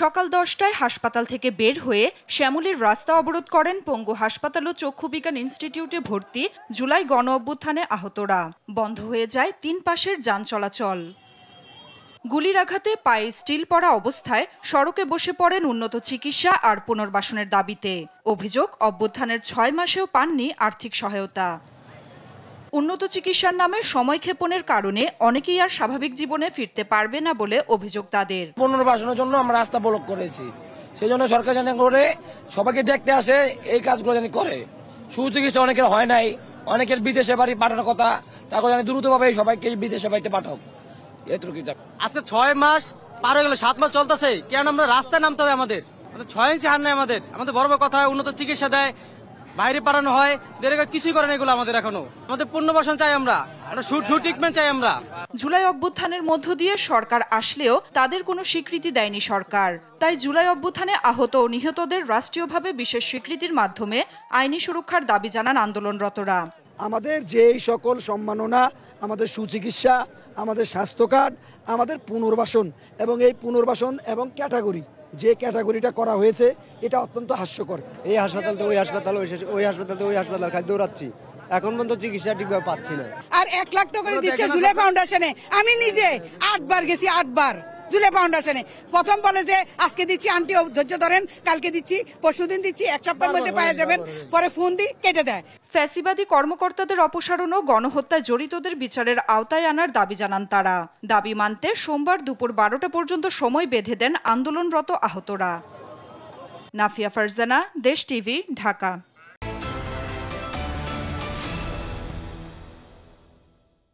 সকাল 10টায় হাসপাতাল থেকে বের হয়ে শ্যামলীর রাস্তা অবরোধ করেন পঙ্গু হাসপাতাল ও চক্ষু বিজ্ঞান ইনস্টিটিউটে ভর্তি জুলাই গণ অভ্যুত্থানে আহতরা। বন্ধ হয়ে যায় 3 পাশের যান চলাচল। গুলির আঘাতে পায়ে স্টিল পরা অবস্থায় সড়কে বসে পড়েন উন্নত চিকিৎসা আর পুনর্বাসনের দাবিতে। অভিযোগ, অভ্যুত্থানের 6 মাসেও পাননি আর্থিক সহায়তা। উন্নত চিকিৎসার নামে সময়ক্ষেপণের কারণে অনেকেই আর স্বাভাবিক জীবনে ফিরতে পারবে না বলে অভিযোগ তাদের। পুনর্বাসনের জন্য আমরা রাস্তা ব্লক করেছি, সেই জন্য সরকার জানি করে সবাইকে দেখতে আসে, এই কাজগুলো জানি করে। সুচিকিৎসা অনেকের হয় নাই, অনেকের বিদেশে বাড়ি পাঠানোর কথা, তাকে জানি দ্রুতভাবে সবাইকে বিদেশে বাড়িতে পাঠাও। আজকে 6 মাস পার হয়ে গেল, 7 মাস চলতেছে, কেন আমরা রাস্তায় নামতে হবে? আমাদের 6 ইঞ্চি হার নাই, আমাদের বড় বড় কথা হয়, উন্নত চিকিৎসা দেয়, বাইরে পাঠানো হয়, কিছুই করে না এগুলো আমাদের। এখনো আমাদের পুনর্বাসন চাই, আমরা ট্রিটমেন্ট চাই। আমরা জুলাই অভ্যুত্থানের মধ্য দিয়ে সরকার আসলেও তাদের কোনো স্বীকৃতি দেয়নি সরকার। তাই জুলাই অভ্যুত্থানে আহত ও নিহতদের রাষ্ট্রীয়ভাবে বিশেষ স্বীকৃতির মাধ্যমে আইনি সুরক্ষার দাবি জানান আন্দোলনরতরা। আমাদের যেই সকল সম্মাননা, আমাদের সুচিকিৎসা, আমাদের স্বাস্থ্য কার্ড, আমাদের পুনর্বাসন এবং এই পুনর্বাসন এবং ক্যাটাগরি, যে ক্যাটাগরিটা করা হয়েছে এটা অত্যন্ত হাস্যকর। এই হাসপাতাল তো ওই হাসপাতাল, ওই হাসপাতাল তো ওই হাসপাতাল, খালি দৌড়াচ্ছি, এখন পর্যন্ত চিকিৎসা ঠিকভাবে পাচ্ছি না। আর 1 লাখ টাকা করে দিচ্ছে জুলাই ফাউন্ডেশনে। আমি নিজে 8 বার গেছি, 8 বার জুলাই ফাউন্ডেশনে। প্রথম বলে যে আজকে দিচ্ছি, আন্টি ধৈর্য ধরেন, কালকে দিচ্ছি, পরশুদিন দিচ্ছি, 1 সপ্তাহের মধ্যে পাওয়া যাবেন। পরে ফোন দিয়ে কেটে দেয়। ফ্যাসিবাদী কর্মকর্তাদের অপসারণ ও গণহত্যায় জড়িতদের বিচারের আওতায় আনার দাবি জানান তারা। দাবি মানতে সোমবার দুপুর 12টা পর্যন্ত সময় বেঁধে দেন আন্দোলনরত আহতরা। নাফিয়া ফারজানা, দেশ টিভি, ঢাকা।